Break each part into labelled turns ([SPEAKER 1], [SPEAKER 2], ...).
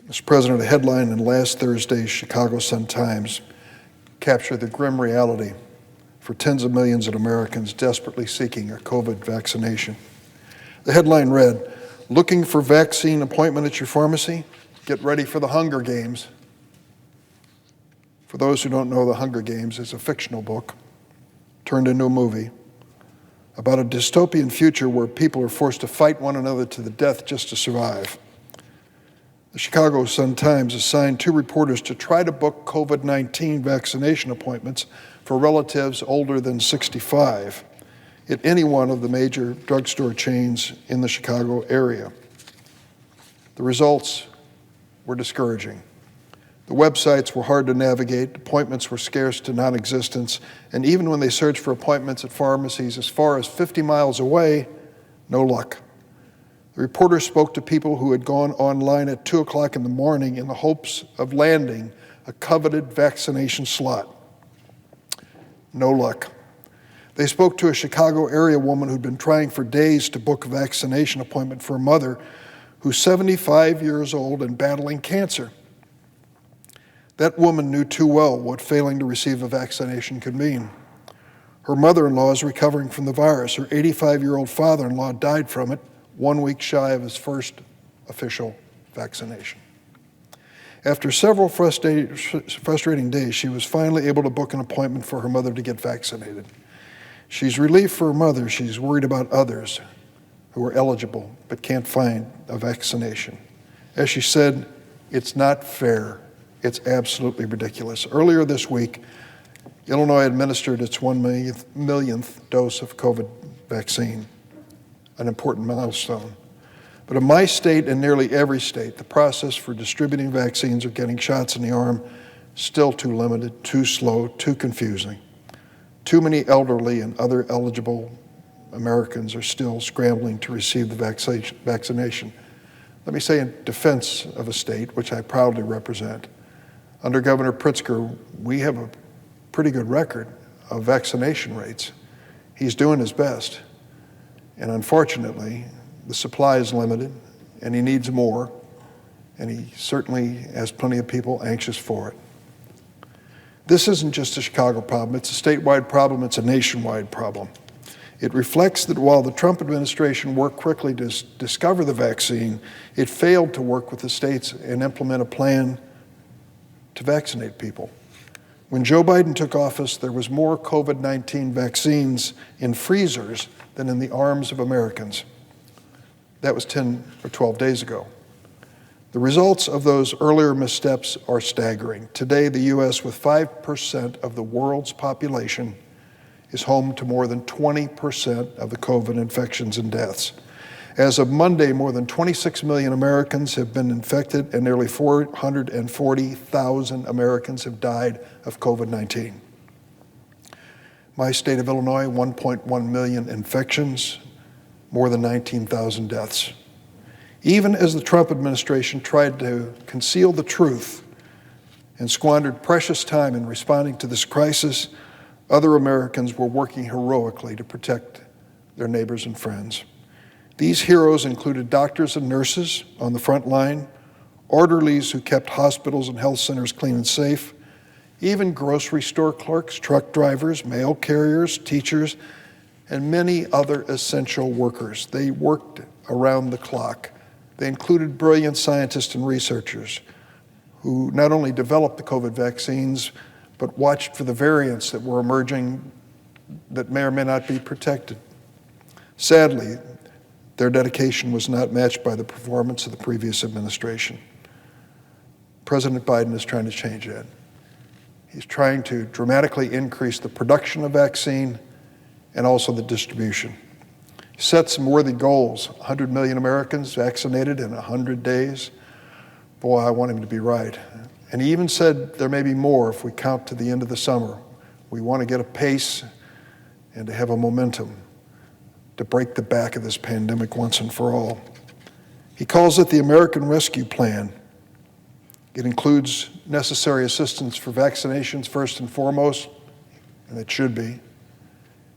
[SPEAKER 1] Mr. President, a headline in last Thursday's Chicago Sun-Times captured the grim reality for tens of millions of Americans desperately seeking a COVID vaccination. The headline read, "Looking for vaccine appointment at your pharmacy? Get ready for the Hunger Games." For those who don't know, The Hunger Games is a fictional book turned into a movie about a dystopian future where people are forced to fight one another to the death just to survive. The Chicago Sun-Times assigned 2 reporters to try to book COVID-19 vaccination appointments for relatives older than 65 at any one of the major drugstore chains in the Chicago area. The results were discouraging. The websites were hard to navigate, appointments were scarce to non-existence, and even when they searched for appointments at pharmacies as far as 50 miles away, no luck. The reporter spoke to people who had gone online at 2 o'clock in the morning in the hopes of landing a coveted vaccination slot. No luck. They spoke to a Chicago area woman who'd been trying for days to book a vaccination appointment for a mother who's 75 years old and battling cancer. That woman knew too well what failing to receive a vaccination could mean. Her mother-in-law is recovering from the virus. Her 85-year-old father-in-law died from it 1 week shy of his first official vaccination. After several frustrating days, she was finally able to book an appointment for her mother to get vaccinated. She's relieved for her mother. She's worried about others who are eligible but can't find a vaccination. As she said, "It's not fair. It's absolutely ridiculous." Earlier this week, Illinois administered its 1 millionth dose of COVID vaccine, an important milestone. But in my state and nearly every state, the process for distributing vaccines or getting shots in the arm still too limited, too slow, too confusing. Too many elderly and other eligible Americans are still scrambling to receive the vaccination. Let me say in defense of a state which I proudly represent, under Governor Pritzker, we have a pretty good record of vaccination rates. He's doing his best. And unfortunately, the supply is limited, and he needs more, and he certainly has plenty of people anxious for it. This isn't just a Chicago problem. It's a statewide problem. It's a nationwide problem. It reflects that while the Trump administration worked quickly to discover the vaccine, it failed to work with the states and implement a plan to vaccinate people. When Joe Biden took office, there was more COVID-19 vaccines in freezers than in the arms of Americans. That was 10 or 12 days ago. The results of those earlier missteps are staggering. Today, the U.S., with 5% of the world's population, is home to more than 20% of the COVID infections and deaths. As of Monday, more than 26 million Americans have been infected and nearly 440,000 Americans have died of COVID-19. My state of Illinois, 1.1 million infections, more than 19,000 deaths. Even as the Trump administration tried to conceal the truth and squandered precious time in responding to this crisis, other Americans were working heroically to protect their neighbors and friends. These heroes included doctors and nurses on the front line, orderlies who kept hospitals and health centers clean and safe, even grocery store clerks, truck drivers, mail carriers, teachers, and many other essential workers. They worked around the clock. They included brilliant scientists and researchers who not only developed the COVID vaccines, but watched for the variants that were emerging that may or may not be protected. Sadly, their dedication was not matched by the performance of the previous administration. President Biden is trying to change that. He's trying to dramatically increase the production of vaccine and also the distribution. He set some worthy goals, 100 million Americans vaccinated in 100 days. Boy, I want him to be right. And he even said there may be more if we count to the end of the summer. We want to get a pace and to have a momentum to break the back of this pandemic once and for all. He calls it the American Rescue Plan. It includes necessary assistance for vaccinations first and foremost, and it should be.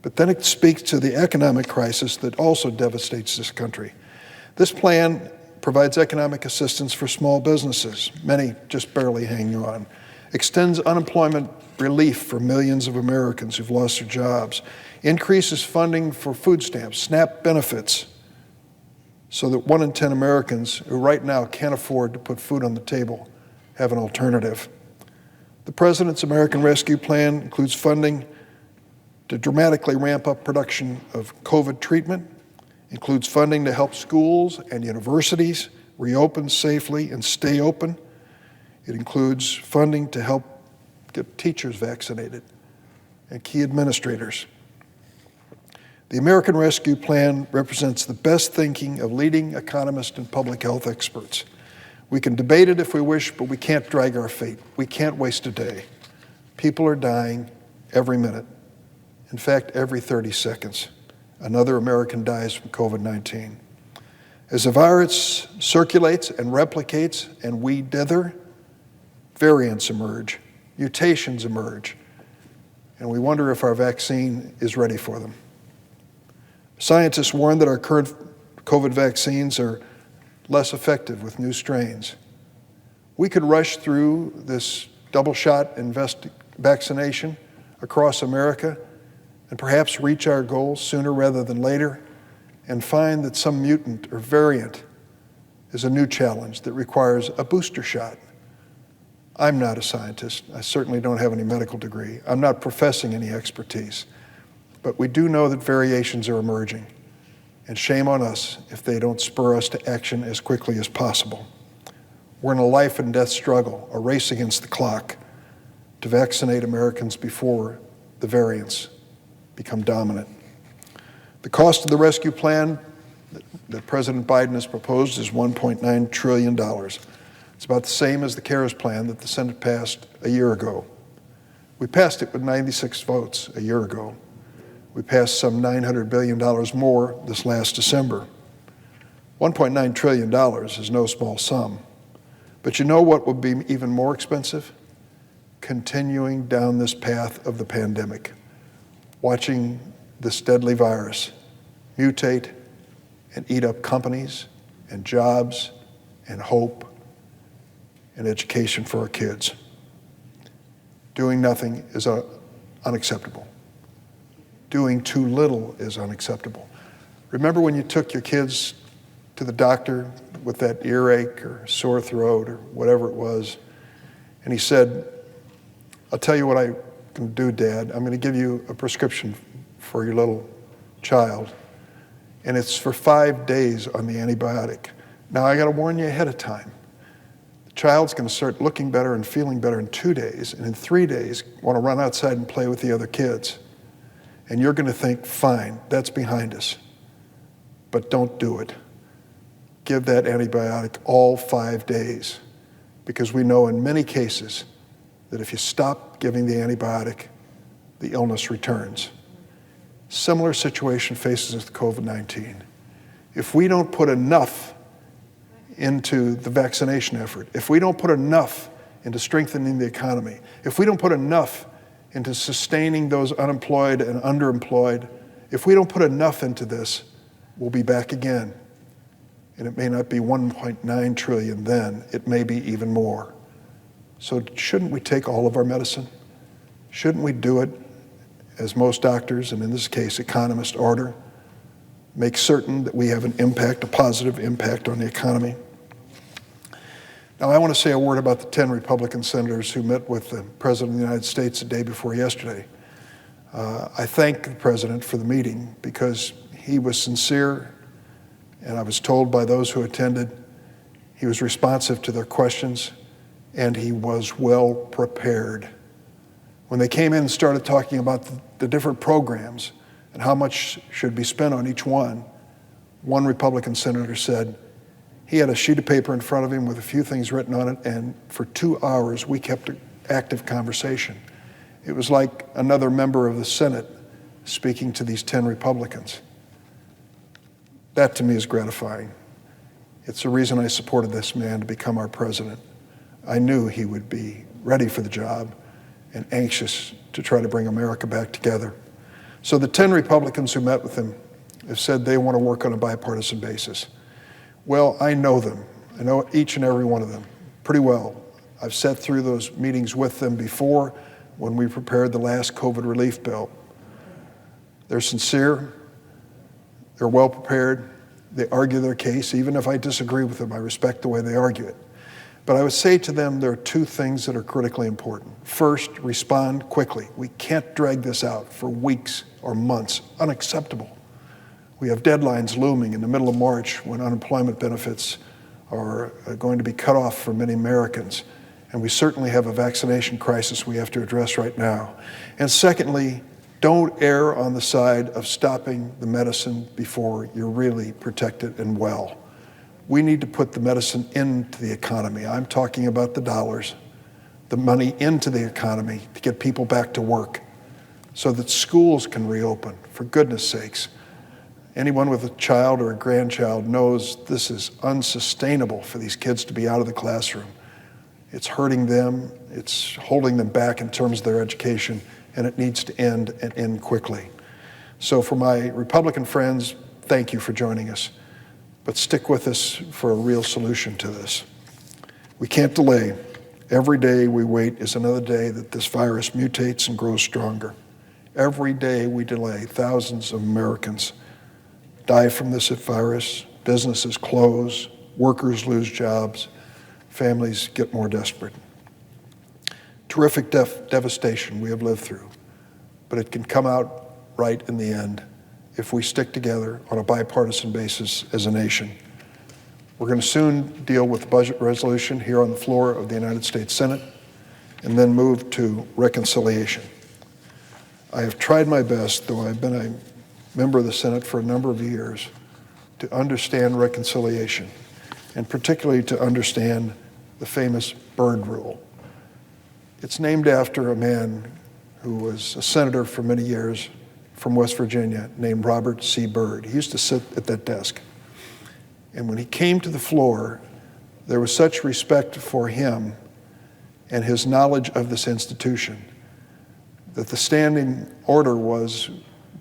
[SPEAKER 1] But then it speaks to the economic crisis that also devastates this country. This plan provides economic assistance for small businesses, many just barely hanging on, extends unemployment relief for millions of Americans who've lost their jobs, increases funding for food stamps, SNAP benefits, so that 1 in 10 Americans who right now can't afford to put food on the table have an alternative. The President's American Rescue Plan includes funding to dramatically ramp up production of COVID treatment, includes funding to help schools and universities reopen safely and stay open. It includes funding to help get teachers vaccinated and key administrators. The American Rescue Plan represents the best thinking of leading economists and public health experts. We can debate it if we wish, but we can't drag our feet. We can't waste a day. People are dying every minute. In fact, every 30 seconds, another American dies from COVID-19. As the virus circulates and replicates and we dither, variants emerge, mutations emerge, and we wonder if our vaccine is ready for them. Scientists warn that our current COVID vaccines are less effective with new strains. We could rush through this double shot vaccination across America and perhaps reach our goals sooner rather than later and find that some mutant or variant is a new challenge that requires a booster shot. I'm not a scientist. I certainly don't have any medical degree. I'm not professing any expertise. But we do know that variations are emerging, and shame on us if they don't spur us to action as quickly as possible. We're in a life and death struggle, a race against the clock to vaccinate Americans before the variants become dominant. The cost of the rescue plan that President Biden has proposed is $1.9 trillion. It's about the same as the CARES plan that the Senate passed a year ago. We passed it with 96 votes a year ago. We passed some $900 billion more this last December. $1.9 trillion is no small sum. But you know what would be even more expensive? Continuing down this path of the pandemic, watching this deadly virus mutate and eat up companies and jobs and hope and education for our kids. Doing nothing is unacceptable. Doing too little is unacceptable. Remember when you took your kids to the doctor with that earache or sore throat or whatever it was, and he said, "I'll tell you what I can do, Dad. I'm going to give you a prescription for your little child, and it's for 5 days on the antibiotic. Now, I got to warn you ahead of time. The child's going to start looking better and feeling better in 2 days, and in 3 days, want to run outside and play with the other kids. And you're going to think, fine, that's behind us. But don't do it. Give that antibiotic all 5 days, because we know in many cases that if you stop giving the antibiotic, the illness returns." Similar situation faces with COVID-19. If we don't put enough into the vaccination effort, if we don't put enough into strengthening the economy, if we don't put enough into sustaining those unemployed and underemployed, if we don't put enough into this, we'll be back again. And it may not be 1.9 trillion then, it may be even more. So shouldn't we take all of our medicine? Shouldn't we do it as most doctors, and in this case economists, order? Make certain that we have an impact, a positive impact on the economy. Now, I want to say a word about the 10 Republican senators who met with the President of the United States the day before yesterday. I thank the President for the meeting because he was sincere, and I was told by those who attended, he was responsive to their questions, and he was well prepared. When they came in and started talking about the different programs and how much should be spent on each one Republican senator said, he had a sheet of paper in front of him with a few things written on it, and for 2 hours we kept an active conversation. It was like another member of the Senate speaking to these 10 Republicans. That to me is gratifying. It's the reason I supported this man to become our president. I knew he would be ready for the job and anxious to try to bring America back together. So the 10 Republicans who met with him have said they want to work on a bipartisan basis. Well, I know them. I know each and every one of them pretty well. I've sat through those meetings with them before when we prepared the last COVID relief bill. They're sincere, they're well prepared, they argue their case. Even if I disagree with them, I respect the way they argue it. But I would say to them, there are two things that are critically important. First, respond quickly. We can't drag this out for weeks or months. Unacceptable. We have deadlines looming in the middle of March when unemployment benefits are going to be cut off for many Americans. And we certainly have a vaccination crisis we have to address right now. And secondly, don't err on the side of stopping the medicine before you're really protected and well. We need to put the medicine into the economy. I'm talking about the dollars, the money into the economy to get people back to work so that schools can reopen, for goodness sakes. Anyone with a child or a grandchild knows this is unsustainable for these kids to be out of the classroom. It's hurting them, it's holding them back in terms of their education, and it needs to end and end quickly. So for my Republican friends, thank you for joining us. But stick with us for a real solution to this. We can't delay. Every day we wait is another day that this virus mutates and grows stronger. Every day we delay, thousands of Americans die from this virus, businesses close, workers lose jobs, families get more desperate. Terrific devastation we have lived through, but it can come out right in the end if we stick together on a bipartisan basis as a nation. We're going to soon deal with the budget resolution here on the floor of the United States Senate and then move to reconciliation. I have tried my best, though I've been a member of the Senate for a number of years, to understand reconciliation, and particularly to understand the famous Byrd Rule. It's named after a man who was a senator for many years from West Virginia named Robert C. Byrd. He used to sit at that desk. And when he came to the floor, there was such respect for him and his knowledge of this institution that the standing order was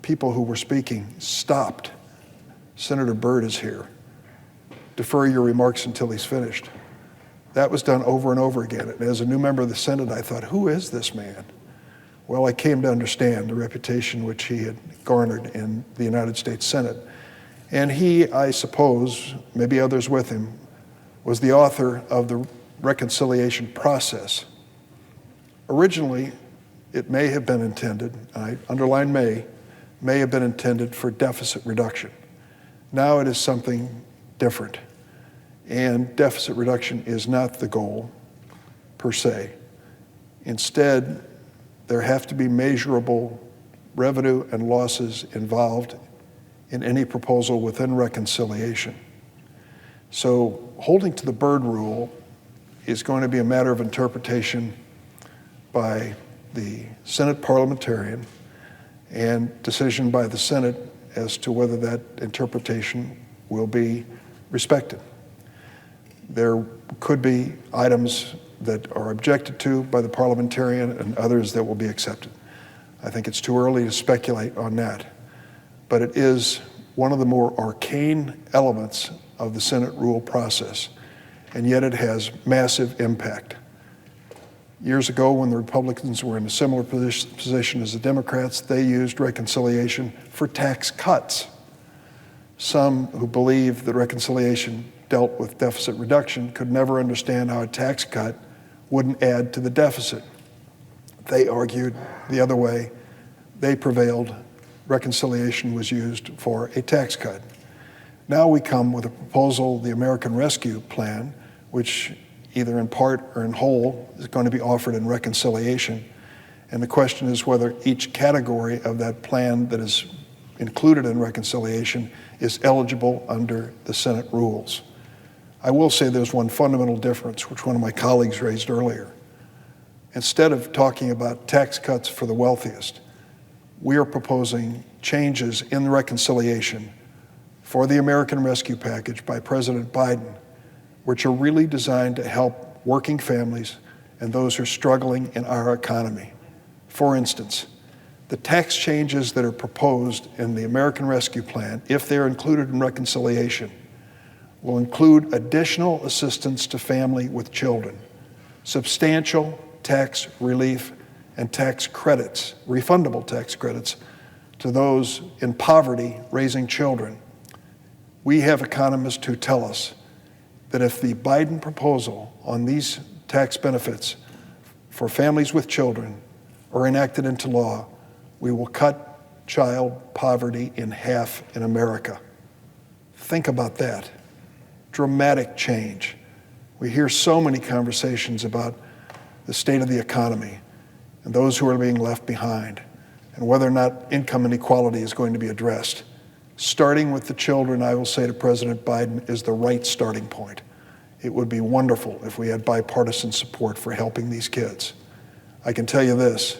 [SPEAKER 1] people who were speaking stopped. Senator Byrd is here. Defer your remarks until he's finished. That was done over and over again. And as a new member of the Senate, I thought, who is this man? Well, I came to understand the reputation which he had garnered in the United States Senate. And he, I suppose, maybe others with him, was the author of the reconciliation process. Originally, it may have been intended, I underline may have been intended for deficit reduction. Now it is something different. And deficit reduction is not the goal, per se. Instead, there have to be measurable revenue and losses involved in any proposal within reconciliation. So holding to the Byrd Rule is going to be a matter of interpretation by the Senate parliamentarian and decision by the Senate as to whether that interpretation will be respected. There could be items that are objected to by the parliamentarian and others that will be accepted. I think it's too early to speculate on that, but it is one of the more arcane elements of the Senate rule process, and yet it has massive impact. Years ago, when the Republicans were in a similar position as the Democrats, they used reconciliation for tax cuts. Some who believed that reconciliation dealt with deficit reduction could never understand how a tax cut wouldn't add to the deficit. They argued the other way. They prevailed. Reconciliation was used for a tax cut. Now we come with a proposal, the American Rescue Plan, which either in part or in whole is going to be offered in reconciliation. And the question is whether each category of that plan that is included in reconciliation is eligible under the Senate rules. I will say there's one fundamental difference, which one of my colleagues raised earlier. Instead of talking about tax cuts for the wealthiest, we are proposing changes in the reconciliation for the American Rescue Package by President Biden, which are really designed to help working families and those who are struggling in our economy. For instance, the tax changes that are proposed in the American Rescue Plan, if they're included in reconciliation, will include additional assistance to family with children, substantial tax relief and tax credits, refundable tax credits, to those in poverty raising children. We have economists who tell us that if the Biden proposal on these tax benefits for families with children are enacted into law, we will cut child poverty in half in America. Think about that. Dramatic change. We hear so many conversations about the state of the economy and those who are being left behind and whether or not income inequality is going to be addressed. Starting with the children, I will say to President Biden, is the right starting point. It would be wonderful if we had bipartisan support for helping these kids. I can tell you this,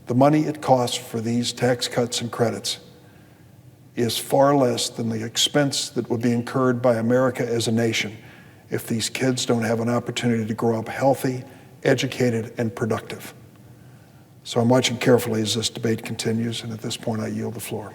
[SPEAKER 1] the money it costs for these tax cuts and credits is far less than the expense that would be incurred by America as a nation if these kids don't have an opportunity to grow up healthy, educated, and productive. So I'm watching carefully as this debate continues, and at this point I yield the floor.